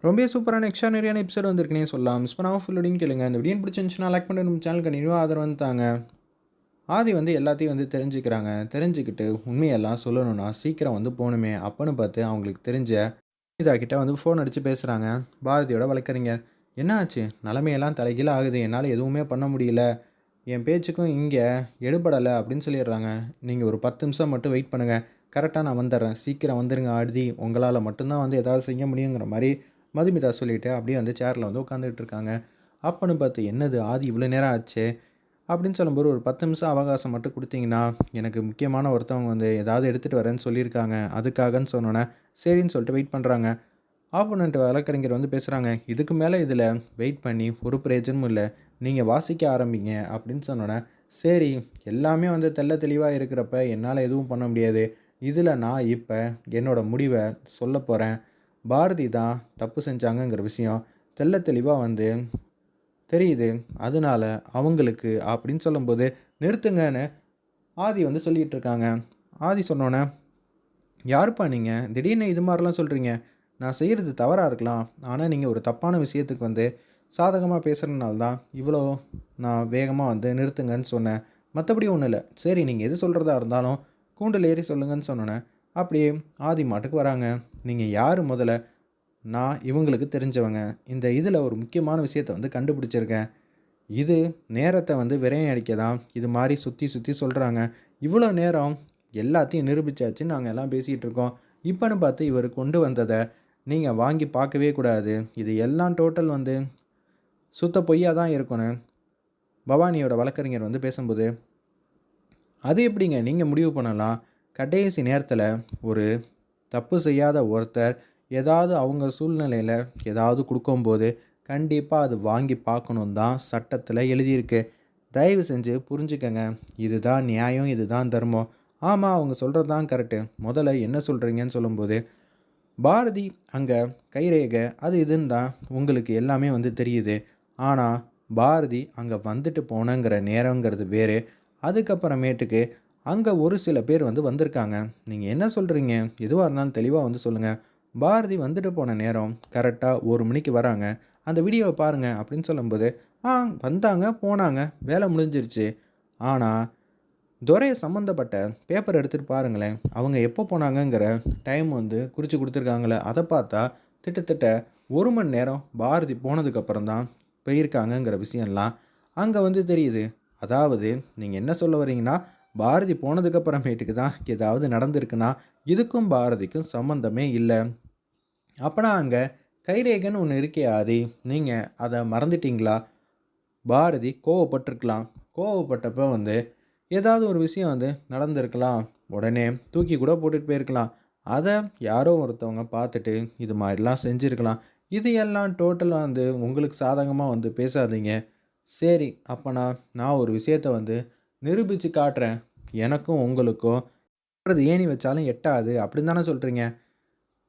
ரொம்பவே சூப்பரான எக்ஸ்ட்ரானரியான எபிசோட் வந்திருக்குன்னே சொல்லலாம். மிஸ் பண்ணாம ஃபுல் லோடிங் கேளுங்க. இந்த வீடியோ பிடிச்சிருந்துச்சுன்னா லைக் பண்ணி நம்ம சேனல் கண்டினியூவா ஆதரவு வந்து தாங்க. ஆதி எல்லாத்தையும் தெரிஞ்சுக்கிறாங்க. தெரிஞ்சுக்கிட்டு உண்மையெல்லாம் சொல்லணும்னா சீக்கிரம் போணுமே அப்பன்னு பார்த்து அவங்களுக்கு தெரிஞ்ச இதா கிட்ட ஃபோன் அடிச்சு பேசுறாங்க. பாரதியோட வழக்கறிஞர். "என்ன ஆச்சு? நிலைமையெல்லாம் தலைகீழ ஆகுது. என்னால எதுவுமே பண்ண முடியல. என் பேச்சுக்கும் இங்க எடுபடல" அப்படின்னு சொல்லிடுறாங்க. "நீங்க ஒரு 10 நிமிஷம் மட்டும் வெயிட் பண்ணுங்க. கரெக்ட்டா நான் வந்துடுறேன். சீக்கிரம் வந்துருங்க ஆதி. உங்களால மட்டும் தான் ஏதாவது செய்ய முடியுங்கிற மாரி மதுமிதா சொல்லிட்டு அப்படியே சேர்ல உட்காந்துட்டு இருக்காங்க. அப்பன்னு பார்த்து, "என்னது ஆதி இவ்வளோ நேரம் ஆச்சே!" அப்படின்னு சொல்லும்போது, "ஒரு 10 நிமிஷம் அவகாசம் மட்டும் குடுத்தீங்கன்னா, எனக்கு முக்கியமான ஒருத்தவங்க ஏதாவது எடுத்துட்டு வரேன்னு சொல்லியிருக்காங்க. அதுக்காகன்னு" சொன்னோனே, சரின்னு சொல்லிட்டு வெயிட் பண்றாங்க. ஆப்போனன்ட் வழக்கறிஞர் பேசுறாங்க. "இதுக்கு மேல இதில வெயிட் பண்ணி ஒரு பிரயோஜனமும் இல்ல. நீங்க வாசிக்க ஆரம்பிங்க" அப்படின்னு சொன்னோனே, சரி எல்லாமே தெள்ள தெளிவா இருக்கிறப்ப என்னால எதுவும் பண்ண முடியாது. இதில நான் இப்ப என்னோட முடிவ சொல்லப்போறேன். பாரதி தான் தப்பு செஞ்சாங்கங்கிற விஷயம் தெள்ள தெளிவா தெரியுது. அதனால அவங்களுக்கு அப்படின்னு சொல்லும்போது, "நிறுத்துங்கன்னு" ஆதி சொல்லிட்டு இருக்காங்க. ஆதி சொன்னோனே, "யாருப்பா நீங்க? திடீர்னு இது மாரிலாம் சொல்றீங்க. நான் செய்றது தவறா இருக்கலாம். ஆனா நீங்க ஒரு தப்பான விஷயத்துக்கு சாதகமா பேசுறதுனால தான் இவ்வளோ நான் வேகமா நிறுத்துங்கன்னு சொன்னேன். மத்தபடி ஒண்ணும் இல்ல. சரி நீங்க எது சொல்றதா இருந்தாலும் கூண்டில் ஏறி சொல்லுங்கன்னு" சொன்னோனே, அப்படியே ஆதி மாட்டுக்கு வராங்க. "நீங்க யாரு முதல்ல?" "நான் இவங்களுக்கு தெரிஞ்சவங்க. இந்த இதில ஒரு முக்கியமான விஷயத்த கண்டுபிடிச்சிருக்கேன். இது நேரத்த விரயம் அடிக்க தான் இது மாரி சுத்தி சுத்தி சொல்றாங்க. இவ்வளோ நேரம் எல்லாத்தையும் நிரூபிச்சாச்சுன்னு நாங்க எல்லாம் பேசிட்டு இருக்கோம். இப்பன்னு பார்த்து இவரு கொண்டு வந்தத நீங்க வாங்கி பார்க்கவே கூடாது. இது எல்லாம் டோட்டல் சுத்த பொய்யா தான் இருக்கும்ன்னு" பவானியோட வழக்கறிஞர் பேசும்போது, "அது எப்படிங்க நீங்க முடிவு பண்ணலாம்? கடைசி நேரத்தில ஒரு தப்பு செய்யாத ஒருத்தர் ஏதாவது அவங்க சூழ்நிலையில ஏதாவது குடுக்கும்போது, கண்டிப்பா அது வாங்கி பார்க்கணும்னு தான் சட்டத்தில எழுதியிருக்கு. தயவு செஞ்சு புரிஞ்சுக்கங்க. இதுதான் நியாயம், இதுதான் தர்மம். ஆமா, அவங்க சொல்றது தான் கரெக்ட்டு. முதல்ல என்ன சொல்றீங்கன்னு" சொல்லும்போது, பாரதி அங்க கைரேகை அது இதுன்னு தான் உங்களுக்கு எல்லாமே தெரியுது. ஆனா, பாரதி அங்க வந்துட்டு போனங்கிற நேரங்கிறது வேறு. அதுக்கப்புறமேட்டுக்கு அங்க ஒரு சில பேர் வந்திருக்காங்க. நீங்க என்ன சொல்றீங்க? எதுவா இருந்தாலும் தெளிவா சொல்லுங்க. பாரதி வந்துட்டு போன நேரம் கரெக்ட்டா 1 மணிக்கு வராங்க. அந்த வீடியோவ பாருங்க அப்படின்னு சொல்லும்போது, ஆ வந்தாங்க, போனாங்க. வேலை முடிஞ்சிருச்சு. ஆனா, துரை சம்மந்தப்பட்ட பேப்பர் எடுத்துட்டு பாருங்களேன். அவங்க எப்போ போனாங்கங்கிற டைம் குறிச்சு குடுத்துருக்காங்கல்ல. அத பார்த்தா கிட்டத்தட்ட 1 மணி நேரம் பாரதி போனதுக்கப்புறம் தான் போயிருக்காங்கங்கிற விஷயம்லாம் அங்க தெரியுது. அதாவது நீங்க என்ன சொல்ல வரீங்கன்னா, பாரதி போனதுக்கு அப்புறமேட்டுக்கு தான் ஏதாவது நடந்திருக்குன்னா, இதுக்கும் பாரதிக்கும் சம்மந்தமே இல்ல. அப்பனா அங்க கைரேகைன்னு ஒண்ணு இருக்கே ஆதி, நீங்க அத மறந்துட்டீங்களா? பாரதி கோவப்பட்டுருக்கலாம். கோவப்பட்டப்ப ஏதாவது ஒரு விஷயம் நடந்திருக்கலாம். உடனே தூக்கி கூட போட்டுட்டு போயிருக்கலாம். அத யாரோ ஒருத்தவங்க பார்த்துட்டு, இது மாரிலாம் செஞ்சிருக்கலாம். இது எல்லாம் டோட்டலா உங்களுக்கு சாதகமா பேசாதீங்க. சரி, அப்பனா நான் ஒரு விஷயத்த நிரூபிச்சு காட்டுறேன். எனக்கும் உங்களுக்கும் ஏணி வச்சாலும் எட்டாது அப்படின்னு தானே சொல்றீங்க.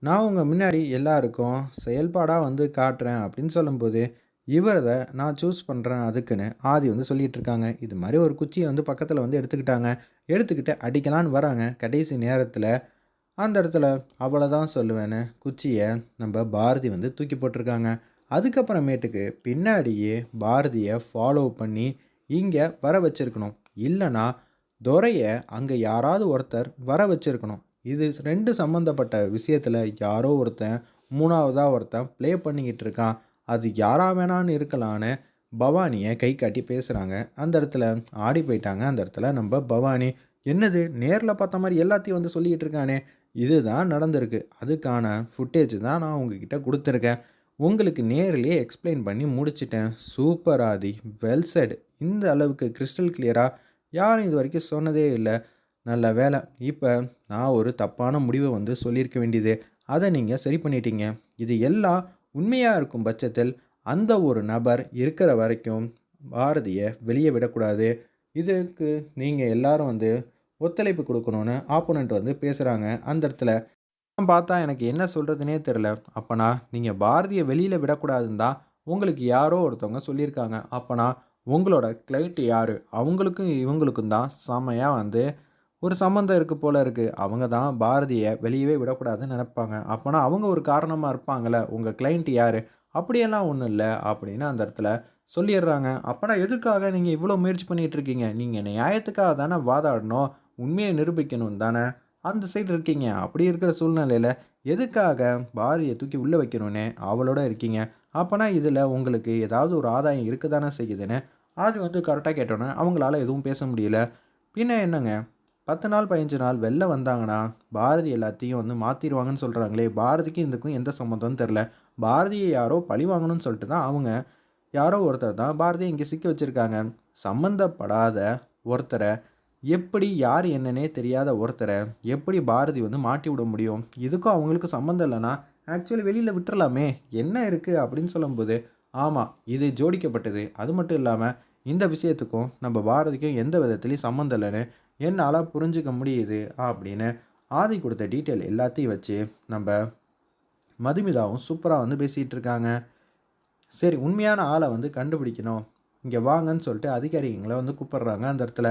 நான் உங்க முன்னாடி எல்லாருக்கும் செயல்பாடா காட்டுறேன் அப்படின்னு சொல்லும்போது, இவர நான் சூஸ் பண்றேன் அதுக்குன்னு ஆதி சொல்லிட்டு இருக்காங்க. இது மாரி ஒரு குச்சிய பக்கத்துல எடுத்துக்கிட்டாங்க. எடுத்துக்கிட்டு அடிக்கலான்னு வராங்க. கடைசி நேரத்துல அந்த இடத்துல அவ்வளதான் சொல்லுவேன்னு குச்சிய நம்ப பாரதி தூக்கி போட்டுருக்காங்க. அதுக்கப்புறமேட்டுக்கு பின்னாடியே பாரதிய ஃபாலோ பண்ணி இங்க வர வச்சிருக்கணும். இல்லன்னா துரைய அங்க யாராவது ஒருத்தர் வர வச்சிருக்கணும். இது 2 சம்மந்தப்பட்ட விஷயத்துல யாரோ ஒருத்தன் 3வதா ஒருத்தன் ப்ளே பண்ணிக்கிட்டு இருக்கான். அது யாரா வேணான்னு இருக்கலான்னு பவானிய கை காட்டி பேசுறாங்க. அந்த இடத்துல ஆடி போயிட்டாங்க. அந்த இடத்துல நம்ப பவானி, "என்னது நேர்ல பார்த்த மாரி எல்லாத்தையும் சொல்லிக்கிட்டு இருக்கானே! இதுதான் நடந்திருக்கு. அதுக்கான ஃபுட்டேஜ் தான் நான் உங்ககிட்ட குடுத்துருக்கேன். உங்களுக்கு நேர்லயே எக்ஸ்ப்ளைன் பண்ணி முடிச்சுட்டேன். சூப்பர் ஆதி! Well set. இந்த அளவுக்கு கிரிஸ்டல் கிளியரா யாரும் இதுவரைக்கும் சொன்னதே இல்ல. நல்ல வேள. இப்ப நான் ஒரு தப்பான முடிவ சொல்லியிருக்க வேண்டியது. அத நீங்க சரி பண்ணிட்டீங்க. இது எல்லாம் உண்மையா இருக்கும் பட்சத்தில், அந்த ஒரு நபர் இருக்கிற வரைக்கும் பாரதிய வெளிய விடக்கூடாது. இதுக்கு நீங்க எல்லாரும் ஒத்துழைப்பு குடுக்கணும்னு" ஆப்போனன்ட் பேசுறாங்க. அந்த இடத்துல நான் பார்த்தா எனக்கு என்ன சொல்றதுன்னே தெரியல. அப்பன்னா நீங்க பாரதிய வெளியில விடக்கூடாதுன்னு தான் உங்களுக்கு யாரோ ஒருத்தவங்க சொல்லியிருக்காங்க. அப்பன்னா உங்களோட கிளையன்ட் யாரு? அவங்களுக்கும் இவங்களுக்கும் தான் செம்மையா ஒரு சம்மந்தம் இருக்கு போல இருக்கு. அவங்க தான் பாரதிய வெளியவே விடக்கூடாதுன்னு நெனைப்பாங்க. அப்பன்னா அவங்க ஒரு காரணமா இருப்பாங்கல்ல. உங்க கிளையண்ட் யாரு? அப்படியெல்லாம் ஒண்ணும் இல்ல அப்படின்னு அந்த இடத்துல சொல்லிர்றாங்க. அப்பன்னா எதுக்காக நீங்க இவ்ளோ முயற்சி பண்ணிட்டு இருக்கீங்க? நீங்க நியாயத்துக்காக தானே வாதாடணும். உண்மைய நிரூபிக்கணும் தானே அந்த சைடு இருக்கீங்க. அப்படி இருக்கிற சூழ்நிலையில எதுக்காக பாரதிய தூக்கி உள்ள வைக்கணும்னு ஆவலோட இருக்கீங்க? அப்பன்னா இதுல உங்களுக்கு ஏதாவது ஒரு ஆதாயம் இருக்க தானே செய்யுதுன்னு ஆதி வந்து கரெக்ட்டா கேட்டோனே அவங்களால எதுவும் பேச முடியல. பின்ன என்னங்க 10 நாள், 15 நாள் வெளில வந்தாங்கன்னா, பாரதி எல்லாத்தையும் வந்து மாத்திருவாங்கன்னு சொல்றாங்களே! பாரதிக்கும் இதுக்கும் எந்த சம்மந்தம்னு தெரியல. பாரதிய யாரோ பழி வாங்கணும்னு சொல்லிட்டு தான் அவங்க யாரோ ஒருத்தர் தான் பாரதிய இங்க சிக்க வச்சிருக்காங்க. சம்மந்தப்படாத ஒருத்தர எப்படி யார் என்னன்னே தெரியாத ஒருத்தர எப்படி பாரதி வந்து மாட்டி விட முடியும்? இதுக்கும் அவங்களுக்கும் சம்மந்தம் இல்லன்னா, ஆக்சுவலி வெளில விட்டுறலாமே! என்ன இருக்கு? அப்படின்னு சொல்லும்போது, ஆமா இது ஜோடிக்கப்பட்டது. அது மட்டும் இல்லாம, இந்த விஷயத்துக்கும் நம்ம பாரதிக்கும் எந்த விதத்திலயும் சம்மந்தம் இல்லன்னு என்னால புரிஞ்சுக்க முடியுது அப்படின்னு ஆதி குடுத்த டீட்டெயில் எல்லாத்தையும் வச்சு நம்ப மதுமிதாவும் சூப்பரா வந்து பேசிட்டு இருக்காங்க. சரி உண்மையான ஆள வந்து கண்டுபிடிக்கணும். இங்க வாங்கன்னு சொல்லிட்டு அதிகாரிங்கள வந்து கூப்பிடுறாங்க அந்த இடத்துல.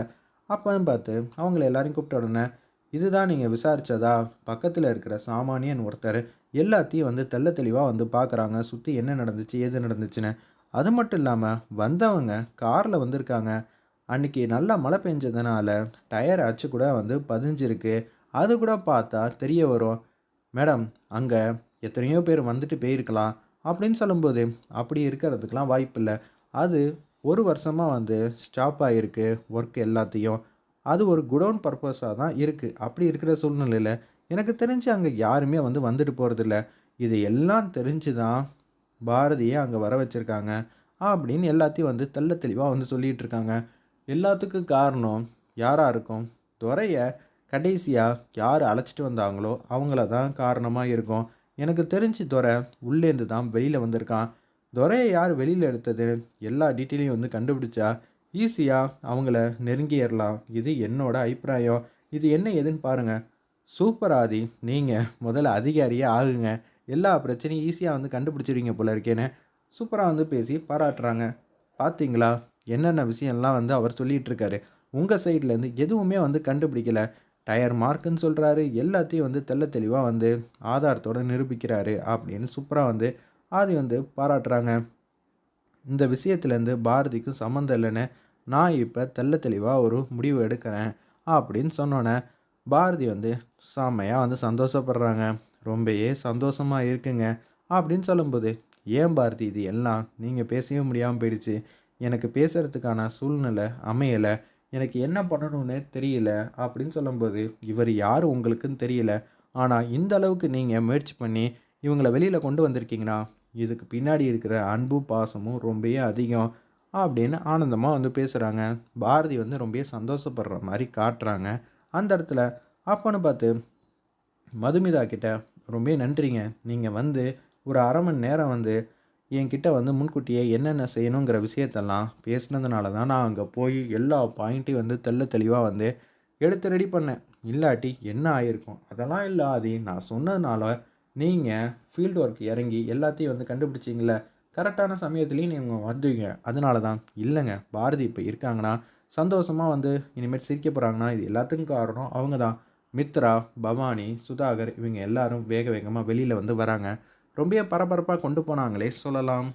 அப்பன்னு பார்த்து அவங்கள எல்லாரையும் கூப்பிட்ட உடனே, "இதுதான் நீங்க விசாரிச்சதா?" பக்கத்துல இருக்கிற சாமானியன் ஒருத்தர் எல்லாத்தையும் வந்து தெள்ள தெளிவா வந்து பார்க்குறாங்க. சுத்தி என்ன நடந்துச்சு? ஏது நடந்துச்சுன்னு. அது மட்டும் இல்லாம வந்தவங்க கார்ல வந்திருக்காங்க. அன்னைக்கு நல்லா மழை பெஞ்சதுனால டயர் அச்சு கூட வந்து பதிஞ்சிருக்கு. அது கூட பார்த்தா தெரிய வரும். மேடம் அங்க எத்தனையோ பேர் வந்துட்டு போயிருக்கலாம். அப்படின்னு சொல்லும்போது, அப்படி இருக்கிறதுக்கெல்லாம் வாய்ப்பில்ல. அது 1 வருஷமா வந்து ஸ்டாப் ஆகியிருக்கு ஒர்க் எல்லாத்தையும். அது ஒரு குடோன் பர்ப்பஸா தான் இருக்கு. அப்படி இருக்கிற சூழ்நிலையில எனக்கு தெரிஞ்சு அங்க யாருமே வந்து வந்துட்டு போறதில்ல. இது எல்லாம் தெரிஞ்சு தான் பாரதிய அங்க வர வச்சிருக்காங்க. அப்படின்னு எல்லாத்தையும் வந்து தெள்ள தெளிவா வந்து சொல்லிட்டு இருக்காங்க. எல்லாத்துக்கும் காரணம் யாரா இருக்கும்? துரைய கடைசியா யார் அழைச்சிட்டு வந்தாங்களோ, அவங்கள தான் காரணமா இருக்கும். எனக்கு தெரிஞ்சு துரை உள்ளேருந்து தான் வெளியில வந்திருக்கான். துரைய யார் வெளியில எடுத்தது? எல்லா டீட்டெயிலையும் வந்து கண்டுபிடிச்சா, ஈஸியா அவங்கள நெருங்கியறலாம். இது என்னோட அபிப்பிராயம். இது என்ன ஏதுன்னு பாருங்க. சூப்பர் ஆதி! நீங்க முதல்ல அதிகாரியே ஆகுங்க. எல்லா பிரச்சனையும் ஈஸியா வந்து கண்டுபிடிச்சிருவீங்க போல இருக்கேன்னு, சூப்பரா வந்து பேசி பாராட்டுறாங்க. பார்த்தீங்களா? என்னென்ன விஷயம்லாம் வந்து அவர் சொல்லிட்டு இருக்காரு. உங்க சைட்லேருந்து எதுவுமே வந்து கண்டுபிடிக்கல. டயர் மார்க்குன்னு சொல்றாரு. எல்லாத்தையும் வந்து தெள்ள தெளிவா வந்து ஆதாரத்தோட நிரூபிக்கிறாரு. அப்படின்னு சூப்பரா வந்து ஆதி வந்து பாராட்டுறாங்க. இந்த விஷயத்துலேருந்து பாரதிக்கும் சம்மந்தம் இல்லன்னு நான் இப்ப தெள்ள தெளிவா ஒரு முடிவு எடுக்கிறேன். அப்படின்னு சொன்னோனே, பாரதி வந்து செம்மையா வந்து சந்தோஷப்படுறாங்க. ரொம்பயே சந்தோஷமா இருக்குங்க. அப்படின்னு சொல்லும்போது, "ஏன் பாரதி இது எல்லாம்? நீங்க பேசவே முடியாம போயிடுச்சு. எனக்கு பேசுறதுக்கான சூழ்நிலை அமையல. எனக்கு என்ன பண்ணணும்னே தெரியல." அப்படின்னு சொல்லும்போது, "இவரு யாரு உங்களுக்குன்னு தெரியல. ஆனா இந்த அளவுக்கு நீங்க முயற்சி பண்ணி இவங்கள வெளியில கொண்டு வந்திருக்கீங்கன்னா, இதுக்கு பின்னாடி இருக்கிற அன்பும், பாசமும் ரொம்பயே அதிகம்." அப்படின்னு ஆனந்தமா வந்து பேசுறாங்க. பாரதி வந்து ரொம்பவே சந்தோஷப்படுற மாரி காட்டுறாங்க. அந்த இடத்துல அப்பன்னு பார்த்து மதுமிதா கிட்ட, "ரொம்பவே நன்றிங்க. நீங்க வந்து ஒரு 1/2 மணி நேரம் வந்து என்கிட்ட வந்து முன்கூட்டியே என்னென்ன செய்யணுங்கிற விஷயத்தெல்லாம் பேசினதுனால தான் நான் அங்க போய் எல்லா பாயிண்ட்டையும் வந்து தெள்ள தெளிவா வந்து எடுத்து ரெடி பண்ணேன். இல்லாட்டி என்ன ஆயிருக்கும்? அதெல்லாம் இல்ல ஆதி. நான் சொன்னதுனால நீங்க ஃபீல்ட் ஒர்க் இறங்கி எல்லாத்தையும் வந்து கண்டுபிடிச்சீங்கல்ல. கரெக்டான சமயத்திலயும் நீங்க வந்தீங்க. அதனால தான்." "இல்லங்க. பாரதி இப்ப இருக்காங்கன்னா, சந்தோஷமா வந்து இனிமேல் சிரிக்க போறாங்கன்னா, இது எல்லாத்துக்கும் காரணம் அவங்க தான்." மித்ரா, பவானி, சுதாகர் இவங்க எல்லாரும் வேக வேகமா வெளியில வந்து வராங்க. ரொம்பவே பரபரப்பா கொண்டு போனாங்களே சொல்லலாம்.